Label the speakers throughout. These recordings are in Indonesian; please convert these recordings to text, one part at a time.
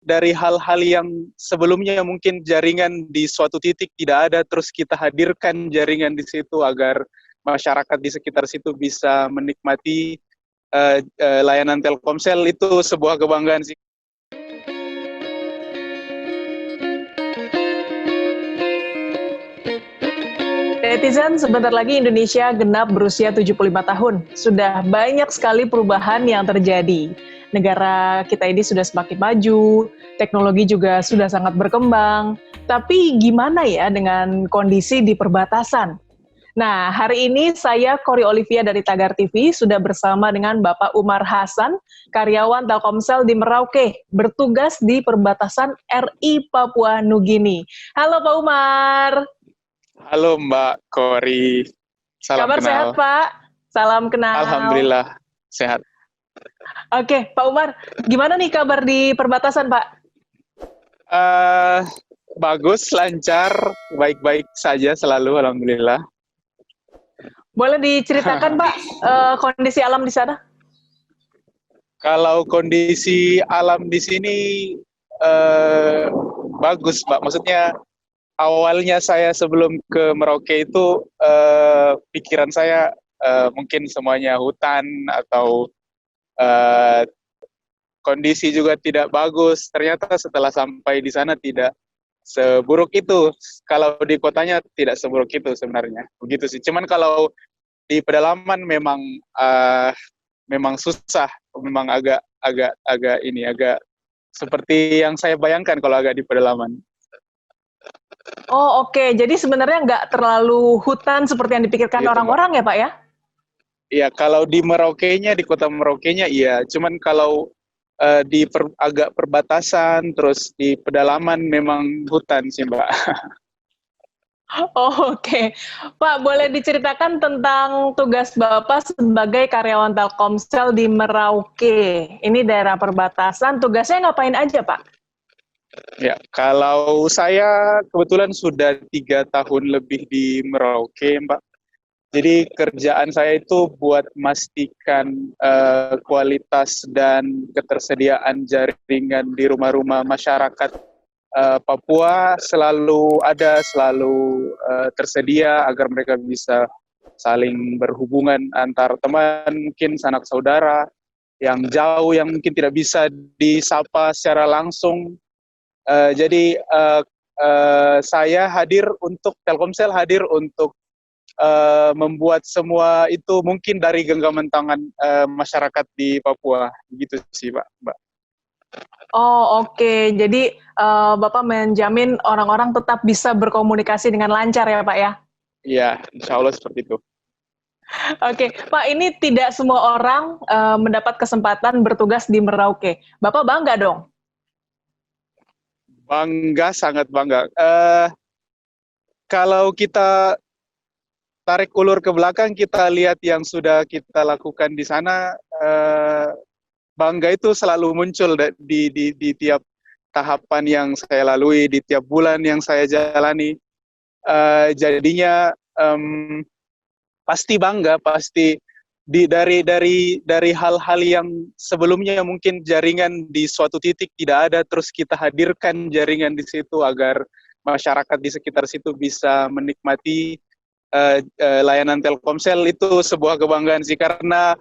Speaker 1: dari hal-hal yang sebelumnya mungkin jaringan di suatu titik tidak ada, terus kita hadirkan jaringan di situ agar masyarakat di sekitar situ bisa menikmati layanan Telkomsel. Itu sebuah kebanggaan sih.
Speaker 2: Netizen, sebentar lagi Indonesia genap berusia 75 tahun. Sudah banyak sekali perubahan yang terjadi. Negara kita ini sudah semakin maju, teknologi juga sudah sangat berkembang. Tapi gimana ya dengan kondisi di perbatasan? Nah, hari ini saya Kori Olivia dari Tagar TV sudah bersama dengan Bapak Umar Hasan, karyawan Telkomsel di Merauke, bertugas di perbatasan RI Papua Nugini. Halo Pak Umar.
Speaker 1: Halo Mbak Kori, salam
Speaker 2: Kabar
Speaker 1: kenal.
Speaker 2: sehat Pak? Salam kenal.
Speaker 1: Alhamdulillah sehat.
Speaker 2: Oke, Pak Umar, gimana nih kabar di perbatasan Pak?
Speaker 1: Bagus, lancar, baik-baik saja selalu, alhamdulillah.
Speaker 2: Boleh diceritakan Pak kondisi alam di sana?
Speaker 1: Kalau kondisi alam di sini bagus, Mbak. Maksudnya awalnya saya sebelum ke Merauke itu pikiran saya mungkin semuanya hutan atau kondisi juga tidak bagus. Ternyata setelah sampai di sana tidak seburuk itu. Kalau di kotanya tidak seburuk itu sebenarnya. Begitu sih. Cuman kalau di pedalaman memang susah, memang agak seperti yang saya bayangkan kalau agak di pedalaman.
Speaker 2: Oh oke, jadi sebenarnya nggak terlalu hutan seperti yang dipikirkan
Speaker 1: Gitu,
Speaker 2: orang-orang ya Pak ya?
Speaker 1: Iya, kalau di Merauke-nya, di kota Merauke-nya iya. Cuman kalau agak perbatasan, terus di pedalaman memang hutan sih, Mbak.
Speaker 2: Oh oke, Pak boleh diceritakan tentang tugas Bapak sebagai karyawan Telkomsel di Merauke. Ini daerah perbatasan, tugasnya ngapain aja Pak?
Speaker 1: Ya, kalau saya kebetulan sudah 3 tahun lebih di Merauke, Mbak. Jadi kerjaan saya itu buat memastikan kualitas dan ketersediaan jaringan di rumah-rumah masyarakat Papua selalu ada, selalu tersedia agar mereka bisa saling berhubungan antar teman, mungkin sanak saudara yang jauh, yang mungkin tidak bisa disapa secara langsung. Jadi saya Telkomsel hadir untuk membuat semua itu mungkin dari genggaman tangan masyarakat di Papua, gitu sih, Mbak.
Speaker 2: Oh oke, jadi Bapak menjamin orang-orang tetap bisa berkomunikasi dengan lancar ya Pak ya?
Speaker 1: Iya, insya Allah seperti itu.
Speaker 2: Oke, Pak ini tidak semua orang mendapat kesempatan bertugas di Merauke. Bapak bangga dong?
Speaker 1: Bangga, sangat bangga. Kalau kita tarik ulur ke belakang, kita lihat yang sudah kita lakukan di sana, bangga itu selalu muncul di tiap tahapan yang saya lalui, di tiap bulan yang saya jalani. Jadinya pasti bangga, pasti dari hal-hal yang sebelumnya mungkin jaringan di suatu titik tidak ada, terus kita hadirkan jaringan di situ agar masyarakat di sekitar situ bisa menikmati layanan Telkomsel. Itu sebuah kebanggaan sih, karena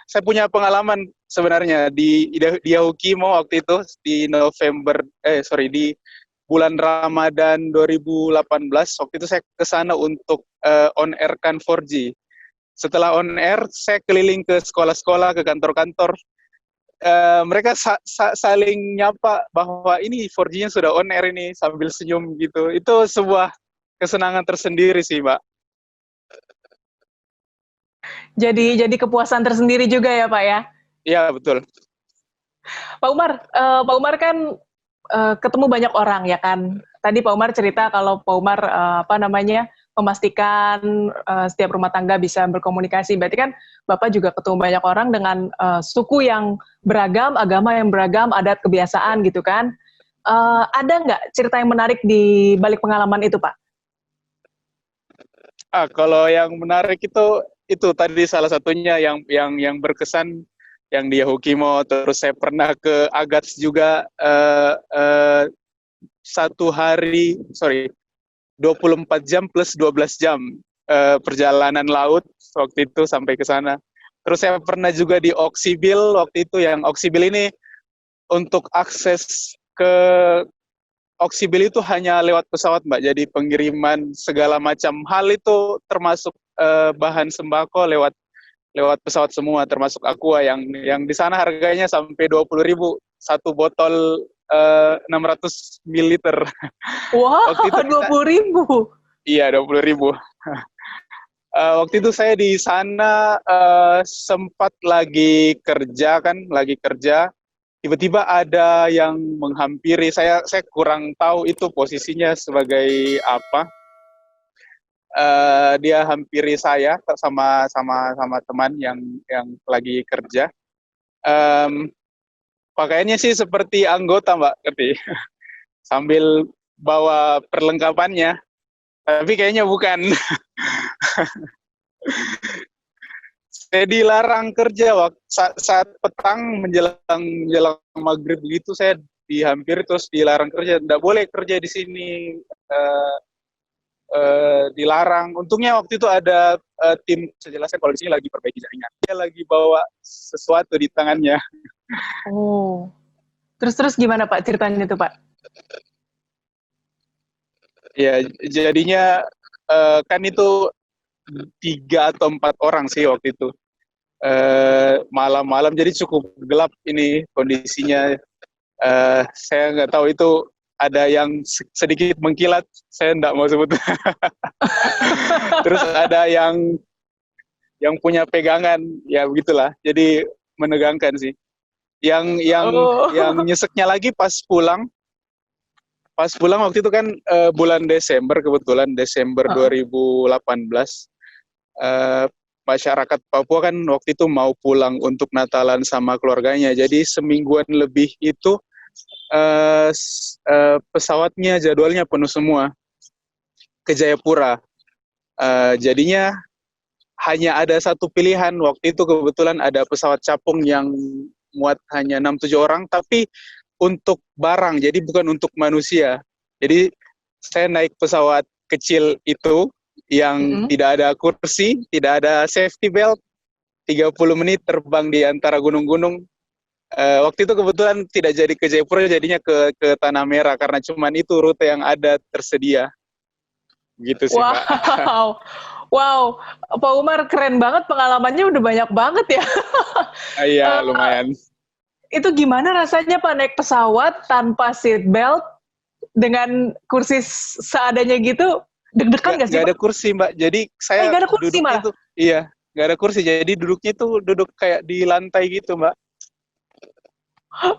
Speaker 1: saya punya pengalaman sebenarnya di Yahukimo waktu itu di bulan Ramadan 2018. Waktu itu saya ke sana untuk on air kan 4G. Setelah on air, saya keliling ke sekolah-sekolah, ke kantor-kantor. Mereka saling nyapa bahwa ini 4G-nya sudah on air ini, sambil senyum gitu. Itu sebuah kesenangan tersendiri sih, Mbak.
Speaker 2: Jadi kepuasan tersendiri juga ya Pak ya?
Speaker 1: Iya, betul.
Speaker 2: Pak Umar kan ketemu banyak orang ya kan. Tadi Pak Umar cerita kalau Pak Umar memastikan setiap rumah tangga bisa berkomunikasi. Berarti kan Bapak juga ketemu banyak orang dengan suku yang beragam, agama yang beragam, adat kebiasaan gitu kan. Ada nggak cerita yang menarik di balik pengalaman itu Pak?
Speaker 1: Kalau yang menarik itu tadi salah satunya yang berkesan. yang di Yahukimo. Terus saya pernah ke Agats juga, satu hari, 24 jam plus 12 jam perjalanan laut waktu itu sampai ke sana. Terus saya pernah juga di Oksibil waktu itu, yang Oksibil ini untuk akses ke Oksibil itu hanya lewat pesawat, Mbak. Jadi pengiriman segala macam hal itu termasuk bahan sembako lewat pesawat semua, termasuk Aqua yang di sana harganya sampai 20.000 satu botol 600 ml.
Speaker 2: Wah,
Speaker 1: Waktu itu
Speaker 2: 20.000.
Speaker 1: iya 20.000. Waktu itu saya di sana sempat lagi kerja, tiba-tiba ada yang menghampiri saya kurang tahu itu posisinya sebagai apa. Dia hampiri saya sama teman yang lagi kerja. Pakaiannya sih seperti anggota, Mbak, ngerti? Sambil bawa perlengkapannya, tapi kayaknya bukan. Saya dilarang kerja saat petang menjelang maghrib gitu, saya dihampiri terus dilarang kerja, tidak boleh kerja di sini, dilarang. Untungnya waktu itu ada tim, sejelasnya kalau di sini lagi perbaiki jaringan, dia lagi bawa sesuatu di tangannya.
Speaker 2: Oh, terus gimana Pak ceritanya itu Pak?
Speaker 1: Ya jadinya kan itu 3 atau 4 orang sih waktu itu. Malam-malam, jadi cukup gelap ini kondisinya. Saya nggak tahu itu ada yang sedikit mengkilat, saya nggak mau sebut. Terus ada yang punya pegangan, ya begitulah. Jadi menegangkan sih. Yang nyeseknya lagi pas pulang waktu itu kan bulan Desember, kebetulan Desember 2018. Masyarakat Papua kan waktu itu mau pulang untuk Natalan sama keluarganya, jadi semingguan lebih itu pesawatnya jadwalnya penuh semua ke Jayapura. Jadinya hanya ada satu pilihan waktu itu, kebetulan ada pesawat capung yang muat hanya 6-7 orang, tapi untuk barang, jadi bukan untuk manusia. Jadi saya naik pesawat kecil itu yang tidak ada kursi, tidak ada safety belt, 30 menit terbang di antara gunung-gunung. Waktu itu kebetulan tidak jadi ke Jayapura, jadinya ke Tanah Merah karena cuman itu rute yang ada tersedia. Gitu sih,
Speaker 2: wow.
Speaker 1: Pak.
Speaker 2: Wow, Pak Umar keren banget, pengalamannya udah banyak banget ya.
Speaker 1: Iya, lumayan.
Speaker 2: Itu gimana rasanya Pak naik pesawat tanpa seat belt dengan kursi seadanya gitu? Deg-degan nggak sih Pak?
Speaker 1: Nggak ada kursi, Mbak. Jadi saya
Speaker 2: nggak ada kursi
Speaker 1: duduknya
Speaker 2: malah?
Speaker 1: tuh, iya, nggak ada kursi. Jadi duduknya tuh duduk kayak di lantai gitu, Mbak.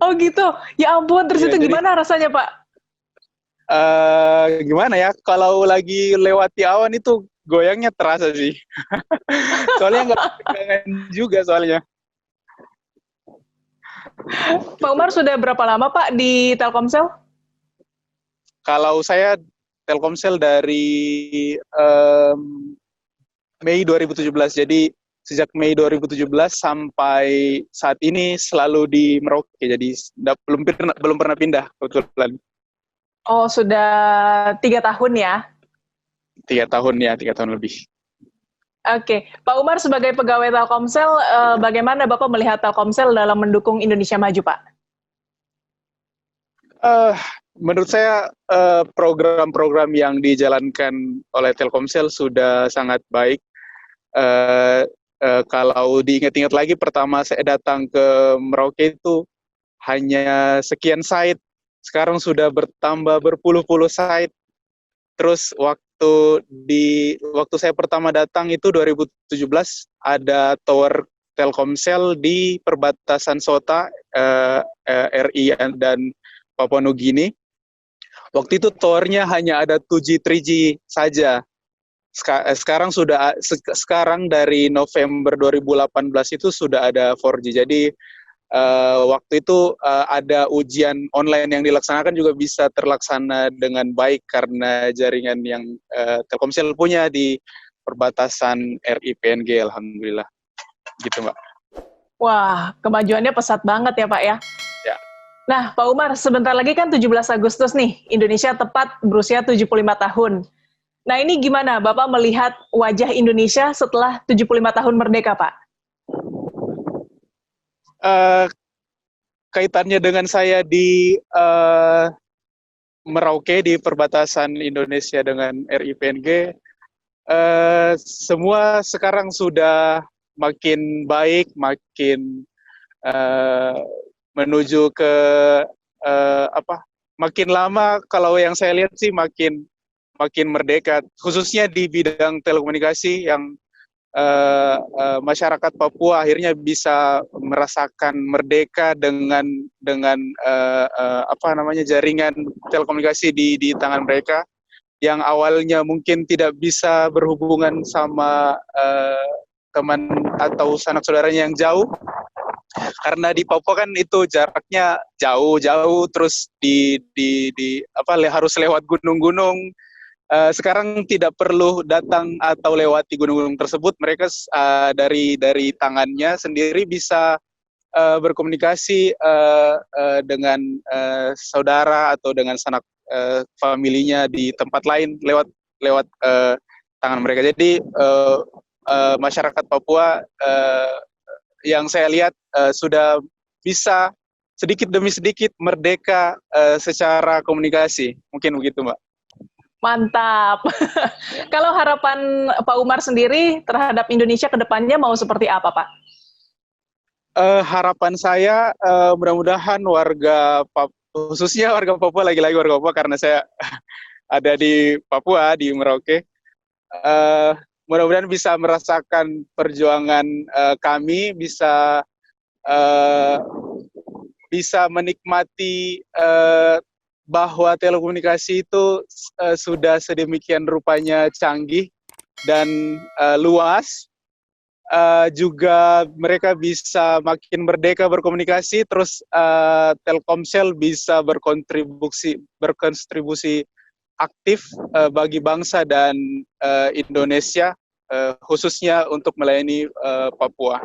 Speaker 2: Oh gitu, ya ampun. Terus
Speaker 1: Iya,
Speaker 2: itu
Speaker 1: jadi
Speaker 2: gimana rasanya Pak?
Speaker 1: gimana ya? Kalau lagi lewati awan itu goyangnya terasa sih. Soalnya nggak pegangan juga soalnya.
Speaker 2: Pak Umar sudah berapa lama Pak di Telkomsel?
Speaker 1: Kalau saya Telkomsel dari Mei 2017. Jadi sejak Mei 2017 sampai saat ini selalu di Merauke. Jadi belum pernah pindah kebetulan.
Speaker 2: Oh, sudah 3 tahun ya?
Speaker 1: 3 tahun ya, 3 tahun lebih.
Speaker 2: Oke, Pak Umar sebagai pegawai Telkomsel, bagaimana Bapak melihat Telkomsel dalam mendukung Indonesia Maju, Pak?
Speaker 1: Menurut saya program-program yang dijalankan oleh Telkomsel sudah sangat baik. Kalau diingat-ingat lagi, pertama saya datang ke Merauke itu hanya sekian site, sekarang sudah bertambah berpuluh-puluh site. Terus waktu saya pertama datang itu 2017, ada tower Telkomsel di perbatasan Sota, RI dan Papua Nugini. Waktu itu towernya hanya ada 2G, 3G saja. Sekarang dari November 2018 itu sudah ada 4G. Jadi waktu itu ada ujian online yang dilaksanakan juga bisa terlaksana dengan baik karena jaringan yang Telkomsel punya di perbatasan RI PNG, alhamdulillah. Gitu, Mbak.
Speaker 2: Wah, kemajuannya pesat banget ya Pak ya.
Speaker 1: Ya.
Speaker 2: Nah, Pak Umar, sebentar lagi kan 17 Agustus nih, Indonesia tepat berusia 75 tahun. Nah, ini gimana Bapak melihat wajah Indonesia setelah 75 tahun merdeka, Pak?
Speaker 1: Kaitannya dengan saya di Merauke, di perbatasan Indonesia dengan RI PNG, semua sekarang sudah makin baik, makin menuju ke makin lama kalau yang saya lihat sih makin merdeka, khususnya di bidang telekomunikasi yang masyarakat Papua akhirnya bisa merasakan merdeka dengan jaringan telekomunikasi di tangan mereka, yang awalnya mungkin tidak bisa berhubungan sama teman atau sanak saudaranya yang jauh, karena di Papua kan itu jaraknya jauh, terus harus lewat gunung-gunung. Sekarang tidak perlu datang atau lewati gunung-gunung tersebut, mereka dari tangannya sendiri bisa berkomunikasi dengan saudara atau dengan sanak familinya di tempat lain lewat tangan mereka. Jadi masyarakat Papua yang saya lihat sudah bisa sedikit demi sedikit merdeka secara komunikasi, mungkin begitu, Mbak.
Speaker 2: Mantap. Kalau harapan Pak Umar sendiri terhadap Indonesia ke depannya mau seperti apa, Pak?
Speaker 1: Harapan saya mudah-mudahan khususnya warga Papua, lagi-lagi warga Papua karena saya ada di Papua, di Merauke, mudah-mudahan bisa merasakan perjuangan kami, bisa menikmati bahwa telekomunikasi itu sudah sedemikian rupanya canggih dan luas. Juga mereka bisa makin merdeka berkomunikasi, terus Telkomsel bisa berkontribusi aktif bagi bangsa dan Indonesia, khususnya untuk melayani Papua.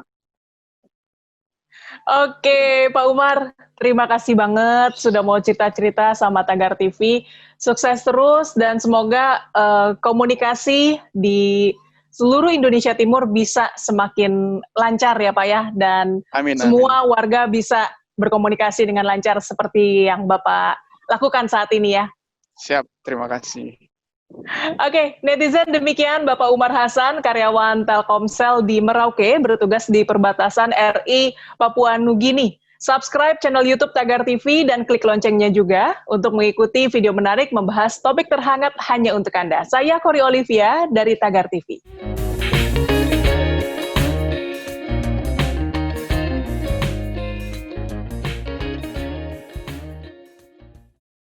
Speaker 2: Oke, Pak Umar, terima kasih banget sudah mau cerita-cerita sama Tagar TV. Sukses terus dan semoga komunikasi di seluruh Indonesia Timur bisa semakin lancar ya Pak ya, dan
Speaker 1: Amin.
Speaker 2: Semua warga bisa berkomunikasi dengan lancar seperti yang Bapak lakukan saat ini ya.
Speaker 1: Siap, terima kasih.
Speaker 2: Oke, netizen, demikian Bapak Umar Hasan, karyawan Telkomsel di Merauke, bertugas di perbatasan RI Papua Nugini. Subscribe channel YouTube Tagar TV dan klik loncengnya juga untuk mengikuti video menarik membahas topik terhangat hanya untuk Anda. Saya Kori Olivia dari Tagar TV.